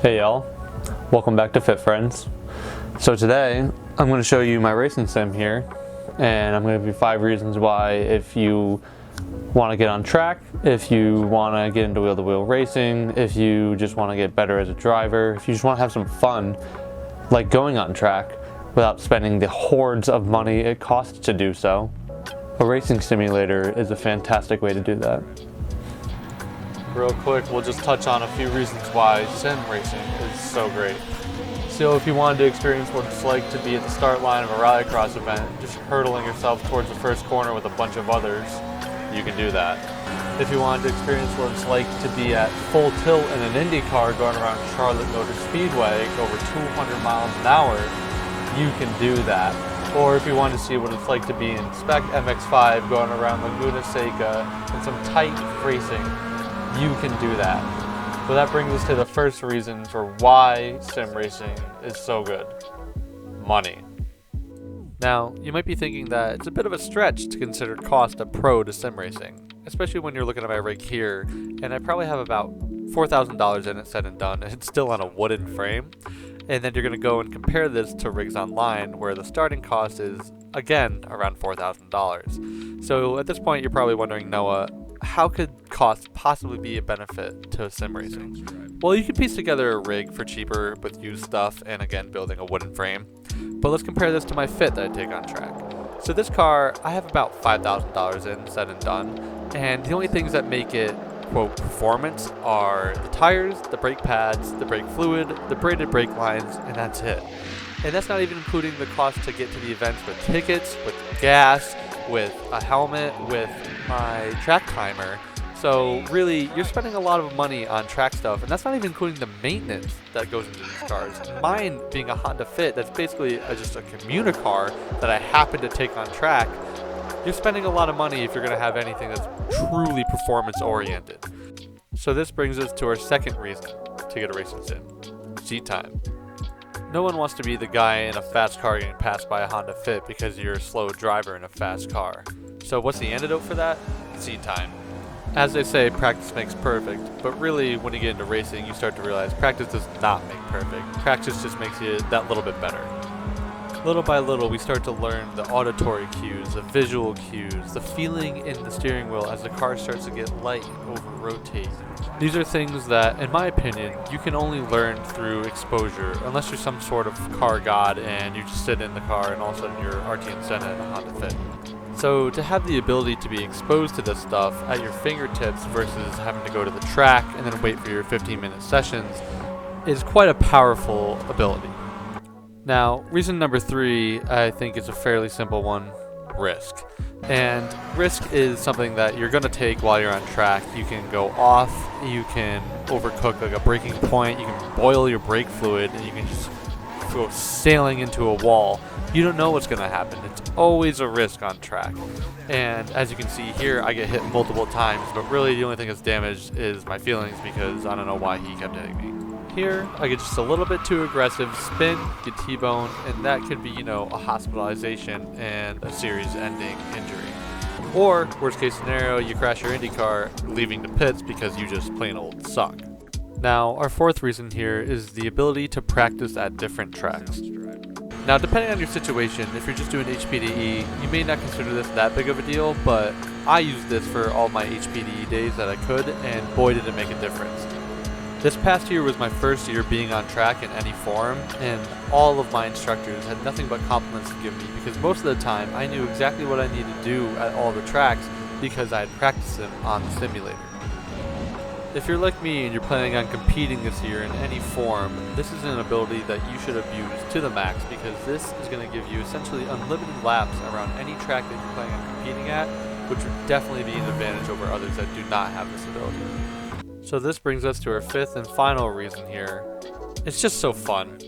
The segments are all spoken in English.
Hey y'all, welcome back to FitFrens. So today I'm going to show you my racing sim here, and I'm going to give you 5 reasons why if you want to get on track, if you want to get into wheel-to-wheel racing, if you just want to get better as a driver, if you just want to have some fun like going on track without spending the hordes of money it costs to do so, a racing simulator is a fantastic way to do that. Real quick, we'll just touch on a few reasons why sim racing is so great. So if you wanted to experience what it's like to be at the start line of a rallycross event, just hurtling yourself towards the first corner with a bunch of others, you can do that. If you wanted to experience what it's like to be at full tilt in an Indy car going around Charlotte Motor Speedway over 200 miles an hour, you can do that. Or if you want to see what it's like to be in Spec MX-5 going around Laguna Seca in some tight racing, you can do that. So that brings us to the first reason for why sim racing is so good. Money. Now, you might be thinking that it's a bit of a stretch to consider cost a pro to sim racing, especially when you're looking at my rig here, and I probably have about $4,000 in it said and done, and it's still on a wooden frame. And then you're going to go and compare this to rigs online, where the starting cost is, again, around $4,000. So at this point, you're probably wondering, Noah, how could cost possibly be a benefit to sim racing? Well, you could piece together a rig for cheaper with used stuff and again building a wooden frame. But let's compare this to my Fit that I take on track. So this car, I have about $5,000 in said and done, and the only things that make it quote performance are the tires, the brake pads, the brake fluid, the braided brake lines, and that's it. And that's not even including the cost to get to the events with tickets, with gas, with a helmet, with my track timer. So really, you're spending a lot of money on track stuff, and that's not even including the maintenance that goes into these cars. Mine being a Honda Fit, that's basically just a commuter car that I happen to take on track. You're spending a lot of money if you're going to have anything that's truly performance oriented. So this brings us to our second reason to get a racing sim: seat time. No one wants to be the guy in a fast car getting passed by a Honda Fit because you're a slow driver in a fast car. So what's the antidote for that? Seat time. As they say, practice makes perfect, but really when you get into racing, you start to realize practice does not make perfect. Practice just makes you that little bit better. Little by little, we start to learn the auditory cues, the visual cues, the feeling in the steering wheel as the car starts to get light and over-rotate. These are things that, in my opinion, you can only learn through exposure, unless you're some sort of car god and you just sit in the car and all of a sudden you're RTN Senna in a Honda Fit. So to have the ability to be exposed to this stuff at your fingertips versus having to go to the track and then wait for your 15-minute sessions is quite a powerful ability. Now, reason number 3, I think, is a fairly simple one: risk. And risk is something that you're going to take while you're on track. You can go off, you can overcook like a braking point, you can boil your brake fluid, and you can just go sailing into a wall. You don't know what's going to happen. It's always a risk on track. And as you can see here, I get hit multiple times, but really the only thing that's damaged is my feelings because I don't know why he kept hitting me. Here, I get just a little bit too aggressive, spin, get T-bone, and that could be, a hospitalization and a series-ending injury. Or, worst case scenario, you crash your Indy car, leaving the pits because you just plain old suck. Now, our fourth reason here is the ability to practice at different tracks. Now, depending on your situation, if you're just doing HPDE, you may not consider this that big of a deal, but I used this for all my HPDE days that I could, and boy did it make a difference. This past year was my first year being on track in any form, and all of my instructors had nothing but compliments to give me because most of the time I knew exactly what I needed to do at all the tracks because I had practiced them on the simulator. If you're like me and you're planning on competing this year in any form, this is an ability that you should abuse to the max because this is going to give you essentially unlimited laps around any track that you're planning on competing at, which would definitely be an advantage over others that do not have this ability. So this brings us to our fifth and final reason here. It's just so fun,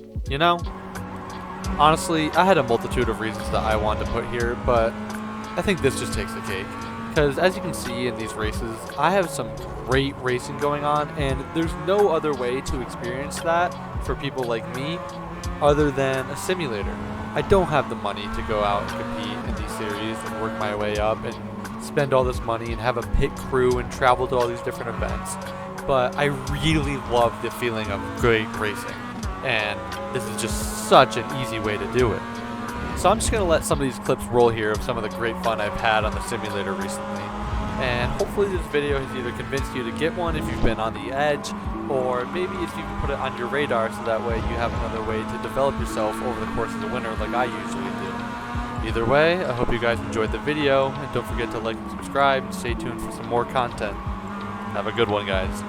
Honestly, I had a multitude of reasons that I wanted to put here, but I think this just takes the cake. Because as you can see in these races, I have some great racing going on, and there's no other way to experience that for people like me other than a simulator. I don't have the money to go out and compete in these series and work my way up and spend all this money and have a pit crew and travel to all these different events. but I really love the feeling of great racing, and this is just such an easy way to do it. So I'm just going to let some of these clips roll here of some of the great fun I've had on the simulator recently. And hopefully this video has either convinced you to get one if you've been on the edge, or maybe if you can put it on your radar so that way you have another way to develop yourself over the course of the winter like I usually do. Either way, I hope you guys enjoyed the video, and don't forget to like and subscribe and stay tuned for some more content. Have a good one, guys.